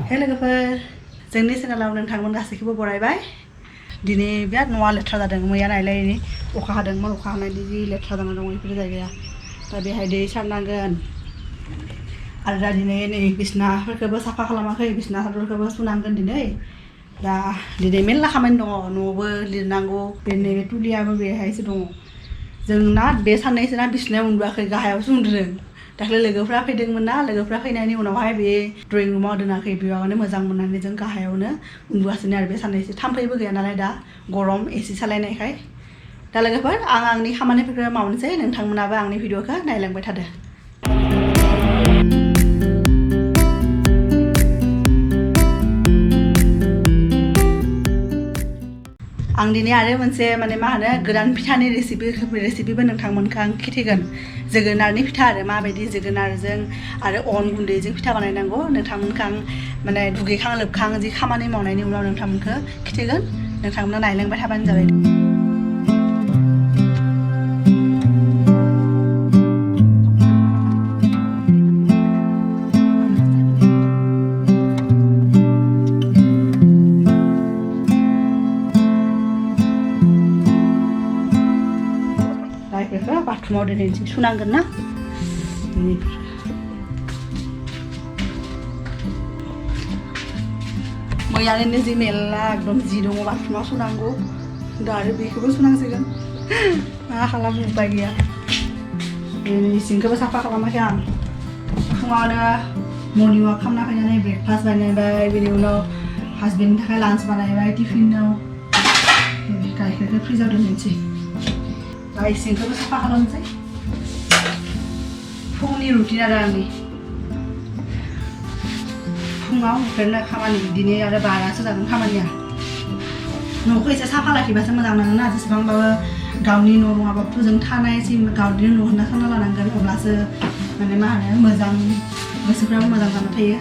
हे लोगोफोर जोंनि चेनेलाव नोंथांमोन गासैखौबो बरायबाय दिनै बिराद न'आ लेथ्रा जादों मैया नायलाय अखा हादोंमोन अखा हानायनि जि लेथ्रा जाना दं बेफोर जायगाया दा बेहाय दै सारनांगोन आरो दा दिनै नै बिसनाफोरखौबो साफा खालामाखै बिसना सादरखौबो सुनांगोन दिनै दा दिनै मेरला खामानि दङ न'बो लिरनांगौ बेनि तुलियाबो बेहायसो दङ जोंना बे साननैसो ना बिसनायाव उन्दुआखै गाहायावसो उन्दुदों दाख्लै लोगोफ्रा फैदोंमोन ना लोगोफ्रा फैनायनि उनावहाय बे ड्रयिं रुमाव दोनाखै बेयावनो मोजां मोननानै जों गाहायावनो उन्दुगासिनो आरो बे साननैसो थाम्फैबो गैया नालाय दा गरम एसि सालायनायखाय दा लोगोफोर आं आंनि खामानिफोरखौ मावनोसै नोंथांमोनाबो आंनि भिडिअखौ नायलांबाय थादो आं दिनै आरो मोनसे माने मा होनो गोदान फिथानि रेसिपिबो नोंथांमोनखौ आं खिथिगोन जोगोनारनि फिथा आरो माबायदि जोगोनारजों आरो अन गुन्दैजों फिथा बानायनांगौ नोंथांमोनखौ आं माने दुगैखां लोबखां जि खामानि मावनायनि उनाव नोंथांमोनखौ खिथिगोन नोंथांमोना नायलांबाय थाबानो जाबाय बाथरुमाव दोनहैनोसै सुनांगोन ना मैयानो जि मेरला एकदम जि दङ बाथरुमाव सुनांगौ दा आरो बेखौबो सुनांसिगोन मा खालामनो उपाय गैया इसिंखौबो साफा खालामाखै आं फुङावनो मर्निं वाक खालामना फैनानै ब्रेकफास्ट बानायबाय बेनि उनाव हासबेन्डनि थाखाय लान्च बानायबाय टिफिनाव गाइखेरखौ फ्रिजाव दोननोसै दा इसिंखौबो साफा खालामनोसै फुंनि रुटिन आरो आंनि फुङाव बेफोरनो खामानि दिनै आरो बारासो जागोन खामानिया न'खौ एसे साफा लाखिबासो मोजां नाङो ना जेसेबांबाबो गावनि न' नङाबाबोथ' जों थानायसिम गावनि न' होनना सानना लानांगोन अब्लासो माने मा होनो मोजां गोसोफ्राबो मोजां जाना थायो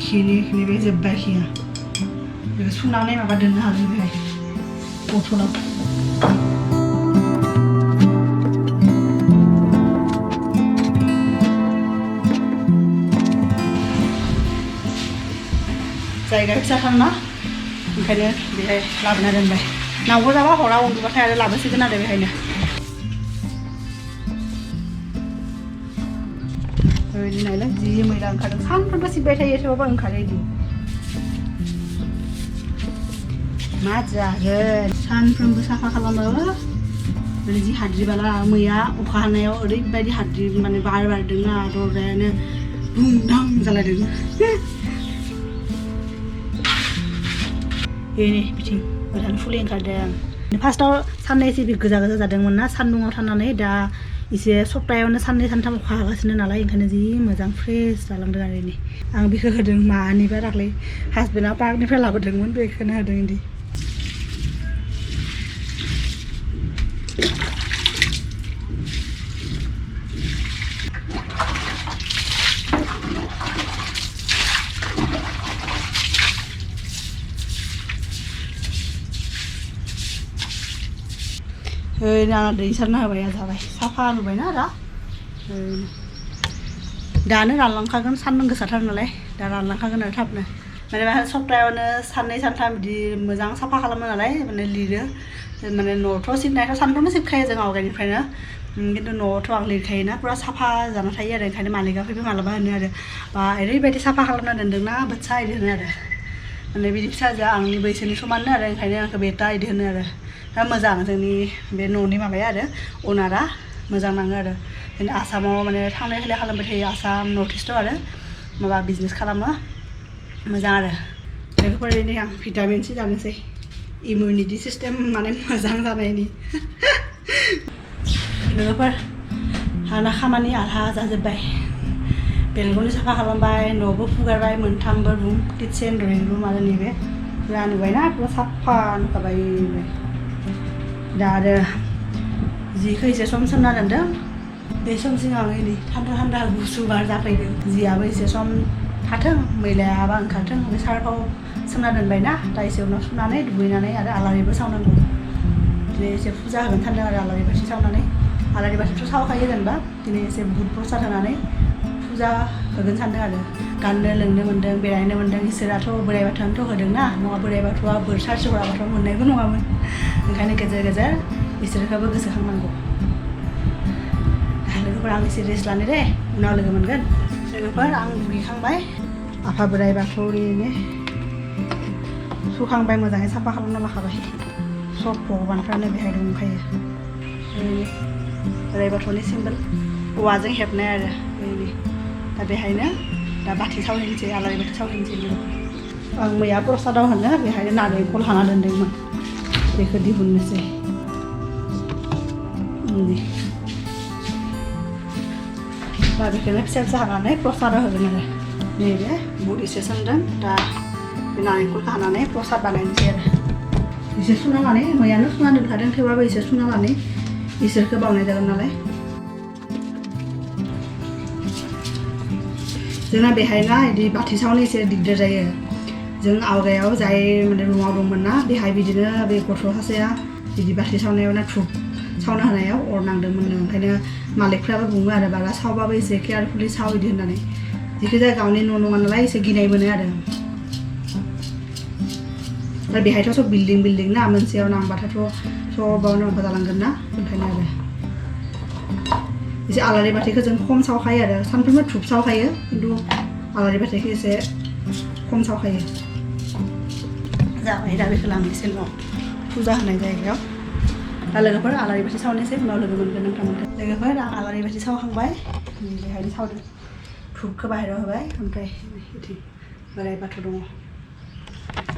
खिनि बे जोब्बाय खिया बेखौ सुनानै माबा दोननो हागोन बेहाय बथलाव जायगा फिसाथार ना ओंखायनो बेहाय लाबोना दोनबाय नांगौ जाबा हराव उन्दुबाथाय आरो लाबोसिगोन आरो बेहायनो ओरैनो नायलाय जि मैला ओंखारदों सानफ्रोमबो सिबबाय थायो थेवबाबो ओंखारो इदि मा जागोन सानफ्रोमबो साफा खालामो ओरै जि हाद्रि बाला मैया अखा हानायाव ओरैबायदि हाद्रि माने बार बारदों ना दरजायानो दुंदां जालायदों बेनि बिथिं गोदान फुलि ओंखारदों फार्स्टआव साननैसो बे गोजा जादोंमोन ना सान्दुङाव थानानै दा एसे सप्तायावनो साननै सानथाम अखा हागासिनो नालाय ओंखायनो जि मोजां फ्रेस जालांदों आरो इनि आं बेखौ होदों मानिबा दाख्लै हासबेन्डआ पार्कनिफ्राय लाबोदोंमोन बेखौनो होदों इदि ना दै सारना होबाय जाबाय साफा नुबायना दा दानो रानलांखागोन सान्दुं गोसाथार नालाय दा रानलांखागोन आरो थाबनो माने मा सप्तायावनो साननै सानथाम बिदि मोजां साफा खालामो नालाय माने लिरो माने न'थ' सिबनायाथ' सानफ्रोमबो सिबखायो जों आवगायनिफ्रायनो खिन्थु न'आवथ' आं लिरखायोना पुरा साफा जाना थायो आरो ओंखायनो मालिकआ फैबा मालाबा होनो आरो बा ओरैबायदि साफा खालामना दोनदोंना बोथिया इदि होनो आरो माने बिदि फिसाजोआ आंनि बैसोनि समाननो आरो ओंखायनो आंखौ बेटा इदि होनो आरो दा मोजां जोंनि बे न'नि माबाया आरो अनारा मोजां नाङो आरो आसामाव माने थांलाय फैलाय खालामबाय थायो आसाम नर्थ इस्टआव आरो माबा बिजनेस खालामो मोजां आरो बेफोरबायदिनो आं भिटामिनसो जानोसै इमिउनिटि सिस्टेम माने मोजां जानायनि लोगोफोर आंना खामानि आधा जाजोब्बाय बेलकनि साफा खालामबाय न'बो फुगारबाय मोनथामबो रुम किटचेन ड्रयिं रुम आरो नैबे पुरा नुबायना पुरा साफा नुखाबाय दा आरो जिखौ एसे सम सोमना दोनदों बे समसिम आं नै थान्दा थान्दा गुसु बार जाफैदों जियाबो एसे सम थाथों मैलायाबा ओंखारथों बे सार्फआव सोमना दोनबायना दा एसे उनाव सुनानै दुगैनानै आरो आलारिबो सावनांगौ दिनै एसे फुजा होगोन सानदों आरो आलारि बाथि सावनानै आलारि बाथिथ' सावखायो जेनेबा दिनै एसे बुद प्रसाद होनानै फुजा होगोन सानदों आरो गाननो लोंनो मोन्दों बेरायनो मोन्दों इसोराथ' बोराइ बाथौआनोथ' होदोंना नङा बोराइ बाथौआ बोर सारस्रि हराबाथ' मोननायबो नङामोन ओंखायनो गेजेर गेजेर इसोरखौबो गोसोखांनांगौ लोगोफोर आं एसे रेस्ट लानो दे उनाव लोगो मोनगोन लोगोफोर आं दुगैखांबाय आफा बोराइ बाथौनिनो सुखांबाय मोजाङै साफा खालामना लाखाबाय सब भगबानफ्रानो बेहाय दंखायो बोराइ बाथौनि सिम्बल औवाजों हेबनाय आरो दा बेहायनो दा बाथि सावहैनोसै आलारि बाथि सावहैनोसै आं मैया प्रसादाव होनो बेहायनो नारेंखल हाना दोन्दोंमोन बेखौ दिहुननोसै दा बेखौनो फिसा फिसा हानानै प्रसादाव होगोन आरो नैबे बुट एसे सोमदों दा बे नारेंखलखौ हानानै प्रसाद बानायनोसै आरो एसे सुना लानानै मैयानो सुना दोनखादों थेवबाबो एसे सुना लानानै इसोरखौ बावनाय जागोन नालाय जोंना बेहायना बिदि बाथि सावनो एसे दिगदार जायो जों आवगायाव जाय माने न'आव दंमोन ना बेहाय बिदिनो बे गथ' सासेया बिदि बाथि सावनायावनो धुप सावना होनायाव अर नांदोंमोननो ओंखायनो मालिकफ्राबो बुङो आरो बारा सावबाबो एसे केयारफुलि साव बिदि होननानै जिखि जाया गावनि न' नङा नालाय एसे गिनाय मोनो आरो बेहायथ' सब बिल्डिं ना मोनसेयाव नांबाथायथ' सबावनो माबा जालांगोन ना ओंखायनो आरो एसे आलारि बाथिखौ जों खम सावखायो आरो सानफ्रोमबो धुप सावखायो खिन्थु आलारि बाथिखौ एसे खम सावखायो जाबाय दा बेखौ लांनोसै न'आव फुजा होनाय जायगायाव दा लोगोफोर आलारि बाथि सावनोसै उनाव लोगो मोनगोन नोंथांमोनखौ लोगोफोर आं आलारि बाथि सावखांबाय बेहायनो सावदों धुपखौ बाहेरायाव होबाय ओमफ्राय बिदि बोराइ बाथौ दङ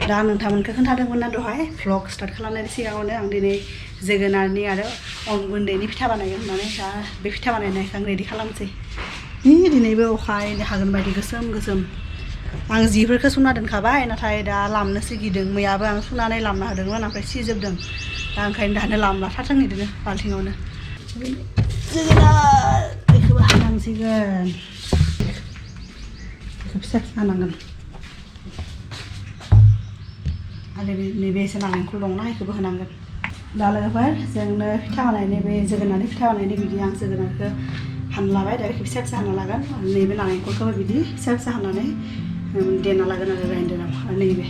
दा नोंथांमोनखौ खोन्थादोंमोन ना दहाय भ्लग स्टार्ट खालामनायनि सिगाङावनो आं दिनै जोगोनारनि आरो अन गुन्दैनि फिथा बानायो होननानै दा बे फिथा बानायनायखौ आं रेडि खालामसै दिनैबो अखा हागोन बायदि गोसोम आं जिफोरखौ सुना दोनखाबाय नाथाय दा लामनोसो गिदों मैयाबो आं सुनानै लामना होदोंमोन ओमफ्राय सिजोबदों दा ओंखायनो दानो लामला थाथों बिदिनो बाल्थिङावनो जोगोनार बेखौबो हानांसिगोन फिसा फिसा हानांगोन आरो नैबे एसे नारेंखल दंना बेखौबो होनांगोन दा लोगोफोर जोंनो फिथा बानायनो बे जोगोनारनि फिथा बानायनो बिदि आं जोगोनारखौ हाना लाबाय दा बेखौ फिसा फिसा हाना लागोन आरो नैबे नारेंखलखौबो बिदि फिसा फिसा हानानै देना लागोन आरो ग्राइन्डाराव आरो नैबे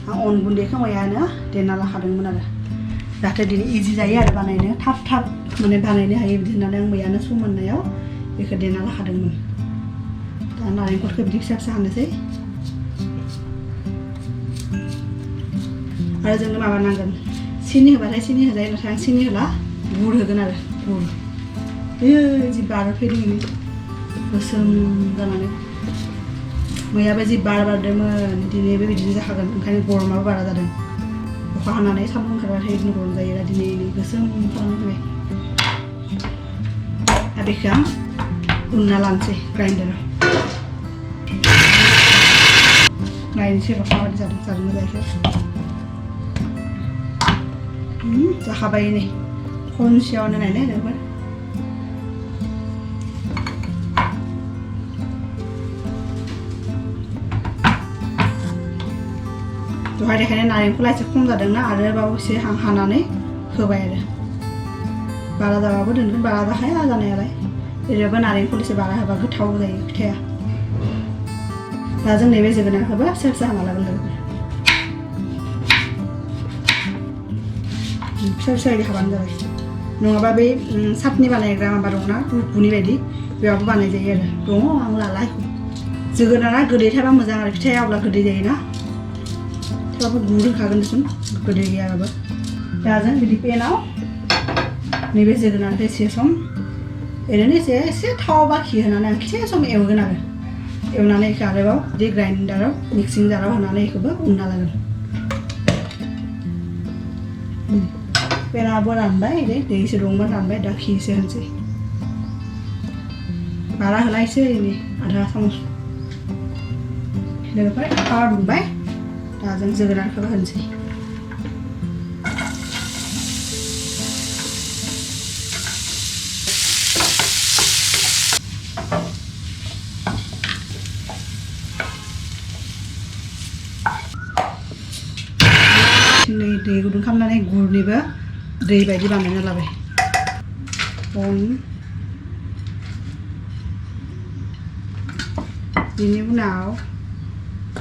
आं अन गुन्दैखौ मैयानो देना लाखादोंमोन आरो जाहाथे दिनै इजि जायो आरो बानायनो थाब माने बानायनो हायो बिदि होननानै आं मैयानो सम मोननायाव बेखौ देना लाखादोंमोन दा नारेंखलखौ बिदि फिसा फिसा हानोसै आरो जोंनो माबा नांगोन सिनि होबाथाय सिनि होजायो नाथाय आं सिनि होला गुर होगोन आरो गुर जि बार फैदों गोसोम जानानै मैयाबो जि बार बारदोंमोन दिनैबो बिदिनो जाखागोन ओंखायनो गरमाबो बारा जादों अखा हानानै सान्दुं ओंखारबाथाय बिदिनो गरम जायो दा दिनै गोसोम खालामनो होबाय दा बेखौ आं उनना लानोसै ग्राइन्डाराव नायनोसै र' माबायदि जादों जायाखै जाखाबाय नै खनसेयावनो नायलाय लोगोफोर दहाय देखायनो नारेंखला एसे खम जादोंना आरोबाव एसे हानानै होबाय आरो बारा जाबाबो दोनगोन बारा जाखाया जानायालाय ओरैनोबो नारेंखल एसे बारा होबा गोथाव जायो फिथाया दा जों नैबे जोगोनारखौबो फिसा फिसा हाना लागोन लोगोफोर फिसा फिसा बिदि हाबानो जाबाय नङाबा बे साटनि बानायग्रा माबा दंना रुपुनि बायदि बेयावबो बानाय जायो आरो दङ आं लालाय जोगोनारा गोदै थाबा मोजां आरो फिथाया अब्ला गोदै जायोना थेवबाबो गुर होखागोन देसुन गोदै गैयाबाबो दा जों बिदि पेनाव नैबे जोगोनारखौ एसे सम ओरैनो एसे थाव बाखि होनानै आं एसे सम एवगोन आरो एवनानै बेखौ आरोबाव बिदि ग्राइन्डाराव मिक्सिं जाराव होनानै बेखौबो उनना लागोन पेनाबो रानबाय दै एसे दंमोन रानबाय दा घि एसे होनोसै बारा होलायसै नै आधा चामच लोगोफोर थावा दुंबाय दा जों जोगोनारखौबो होनोसै दै गुदुं खालामनानै गुरनिबो दै बायदि बानायना लाबाय अन बिनि उनाव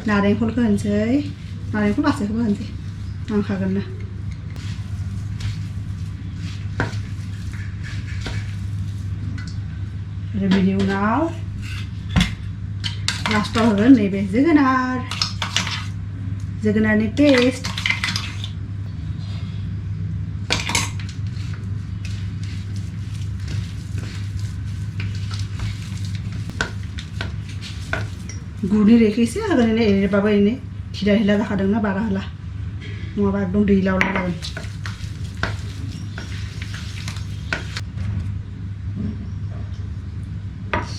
नारेंखलखौ होनोसै नारेंखल लासैखौबो होनोसै नांखागोन ना आरो बिनि उनाव लास्टाव होगोन नैबे जोगोनारनि पेस्ट गुरनि रेखौ एसे होगोन एरैबाबो एनै हिला हिला जाखादोंना बारा होला नङाबा एकदम दैलावला जागोन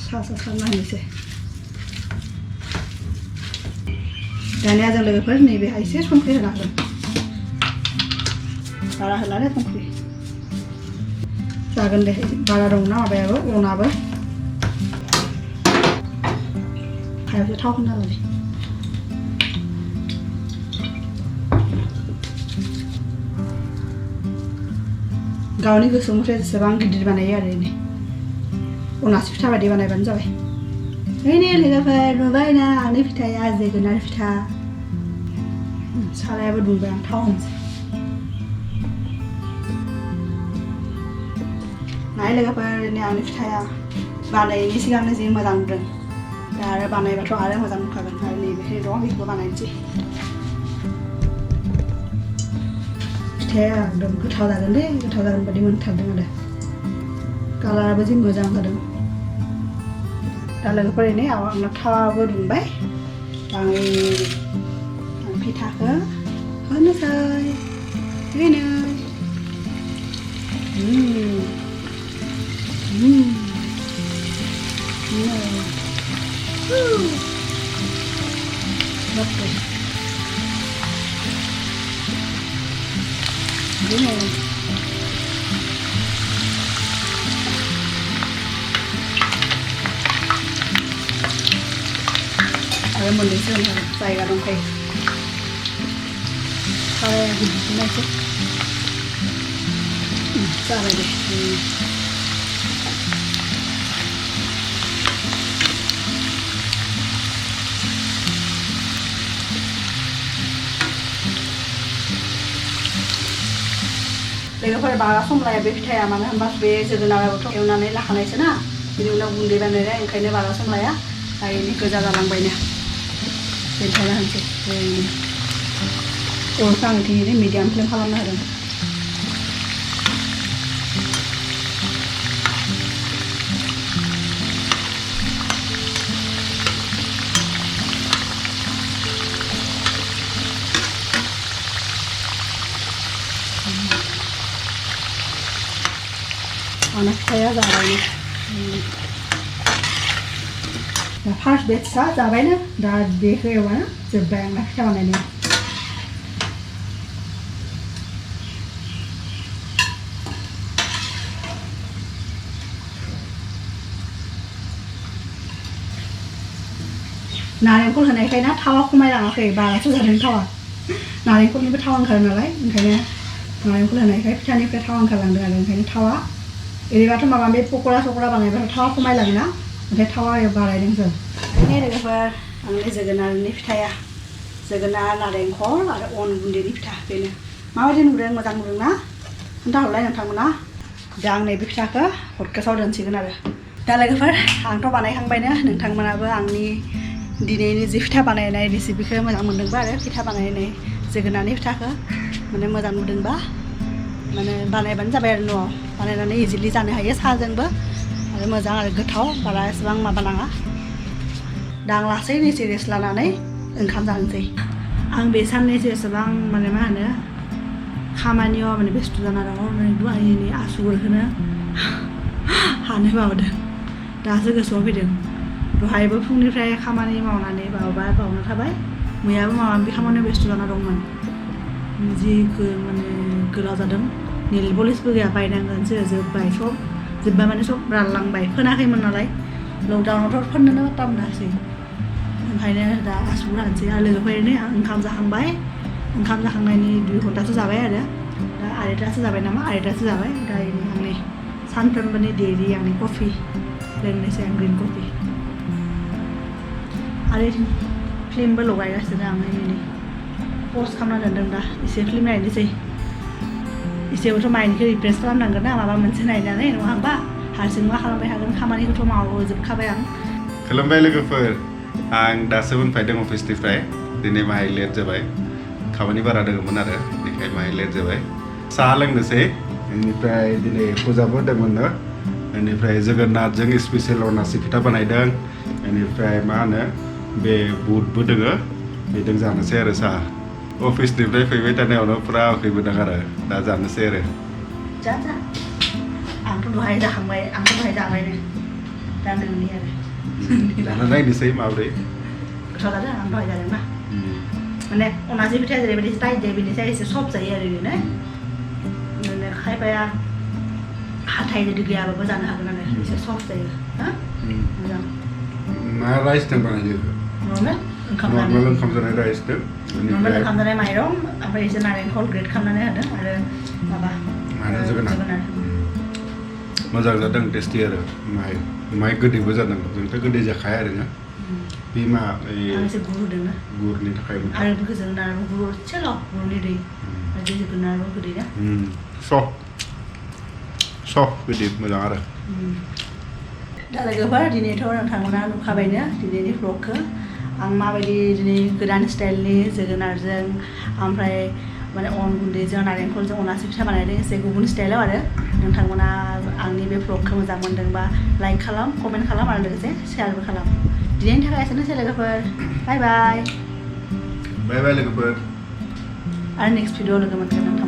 सा सारना होनोसै दानिया जों लोगोफोर नैबेहाय एसे संख्रि होना होगोन बारा होला दे संख्रि जागोन दे बारा दंना माबायाबो अनाबो खायावसो थाव होना लादे गावनि गोसो मथे जेसेबां गिदिर बानायो आरो एनै अनासि फिथा बायदि बानायबानो जाबाय ओइनै लोगोफोर नुबाय ना आंनि फिथाया जोगोनार फिथा सारायाबो दुंबाय आं थाव होनोसै नाय लोगोफोर नै आंनि फिथाया बानायनायनि सिगांनो जि मोजां नुदों दा आरो बानायबाथ' आरो मोजां नुखागोन आरो नैबेहाय दं बेखौबो बानायनोसै फिथाया एकदम गोथाव जागोन दे गोथाव जागोन बायदि मोनथारदों आरो कालाराबो जि मोजां जादों दा लोगोफोर नै आंना थावाबो दुंबाय आं फिथाखौ होनोसै ओरैनो आरो मोननैसो जायगा दंखायो साराया गिदिरनायसो जाबाय दे लोगोफोर बारा सम लाया बे फिथाया मानो होनबा बे जोगोनाराबोथ' एवनानै लाखानायसो ना बिनि उनाव गुन्दै बानायनाय ओंखायनो बारा सम लाया ओरैनो गोजा जालांबायनो बेनिखायनो होनसै अरखौ आं दिनै मिडियाम फ्लेम खालामना होदों आंना फिथाया जाबायनो फार्स्ट बेटसा जाबायनो दा बेखौ एवबानो जोब्बाय आंना फिथा बानायनाया नारेंखल होनायखायना थावा खमायलाङाखै बारासो जादों थावा नारेंखलनिबो थाव ओंखारो नालाय ओंखायनो नारेंखल होनायखाय फिथानिफ्राय थाव ओंखारलांदों आरो ओंखायनो थावा एरैबाथ' माबा बे पक'रा सक'रा बानायबाथ' थावा खमायलाङोना ओमफ्राय थावा बारायदों जों नै लोगोफोर आंनि जोगोनारनि फिथाया जोगोनार नारेंखल आरो अन गुन्दैनि फिथा बेनो माबायदि नुदों मोजां नुदोंना खोन्थाहरलाय नोंथांमोना दा आं नैबे फिथाखौ हटकेसाव दोनसिगोन आरो दा लोगोफोर आंथ' बानायखांबायनो नोंथांमोनाबो आंनि दिनैनि जि फिथा बानायनाय रेसिपिखौ मोजां मोनदोंबा आरो फिथा बानायनाय जोगोनारनि फिथाखौ माने मोजां नुदोंबा माने बानायबानो जाबाय आरो न'आव बानायनानै इजिलि जानो हायो साहाजोंबो आरो मोजां आरो गोथाव बारा एसेबां माबा नाङा दा आं लासैनो एसे रेस्ट लानानै ओंखाम जानोसै आं बे साननैसो एसेबां माने मा होनो खामानियाव माने बेस्थ' जाना दङ आंनि आसुगुरखौनो हानो बावदों दासो गोसोआव फैदों दहायबो फुंनिफ्राय खामानि मावनानै बावना थाबाय मैयाबो माबा माबि खामानियाव बेस्थ' जाना दंमोन जि माने गोलाव जादों नेल पलिसबो गैया बायनांगोनसो जोब्बाय सब जोब्बाय माने सब रानलांबाय फोनाखैमोन नालाय लकडाउनावथ' फोननोनो टाइम मोनासै ओंखायनो दा आसुगुर हानोसै आरो लोगोफोरनो आं ओंखाम जाखांबाय ओंखाम जाखांनायनि 2 घन्टासो जाबाय आरो दा 2:30 जाबाय नामा 2:30 जाबाय दा आंनि सानफ्रोमबोनि डेलि आंनि कफि लोंनोसै आं ग्रिन कफि आरो फिल्मबो लगायगासिनो आं नै पस्ट खालामना दोनदों दा एसे फिल्म नायनोसै एसेबोथ' माइन्डखौ रिफ्रेस खालामनांगोन ना माबा मोनसे नायनानै नङा होमबा हारसिं मा खालामबाय थागोन खामानिखौथ' मावजोबखाबाय आं खुलुमबाय लोगोफोर आं दासो मोनफैदों अफिसनिफ्राय दिनै माहाय लेट जाबाय खामानि बारा दङमोन आरो बेनिखाय माहाय लेट जाबाय साहा लोंनोसै बेनिफ्राय दिनै फुजाबो होदोंमोननो बेनिफ्राय जोगोनाथजों स्पेसियेल अनासि फिथा बानायदों बेनिफ्राय मा होनो बे बुटबो दोङो बेजों जानोसै आरो साहा अफिसनिफ्राय फैबाय थानायावनो फुरा उखैबोदों आरो दा जानोसै आरो जा आंथ' दहाय जाखांबाय आंथ' दहाय जाबायनो दा नोंनि आरो जाना नायनोसै माब्रै गोथाव जादों आं दहाय जादोंना माने अनासि फिथाया जेरैबायदि टाइट जायो बेनिफ्राय एसे सफ्ट जायो आरो बेनो माने खायफाया हाथाइ जुदि गैयाबाबो जानो हागोन आरो एसे सफ्ट जायो हा मोजां मा राइसजों बानायदों नर्मेल नर्मेल ओंखाम जानाय राइसजों नर्मेल ओंखाम जानाय माइरं ओमफ्राय एसे नारेंखल ग्रेट खालामनानै होदों आरो माबा जोगोनार मोजां जादों टेस्टि आरो माइ गोदैबो जादों जोंथ' गोदै जाखाया आरोना बे मा एसे गुर होदोंना गुरनि थाखाय आरो जोगोनार गुर एसेल' गुरनि दै आरो जोगोनार गोदै ना सब गोदै मोजां आरो दा लोगोफोर दिनैथ' नोंथांमोना नुखाबायनो दिनैनि भ्लगखौ आं माबायदि दिनै गोदान स्टाइलनि जोगोनारजों ओमफ्राय माने अन गुन्दैजों नारेंखलजों अनासि फिथा बानायदों एसे गुबुन स्टाइलाव आरो नोंथांमोना आंनि बे भ्लगखौ मोजां मोनदोंबा लाइक खालाम कमेन्ट खालाम आरो लोगोसे शेयारबो खालाम दिनैनि थाखाय एसेनोसै लोगोफोर बाय बाय लोगोफोर आरो नेक्स्ट भिडिअ लोगो मोनगोन नोंथां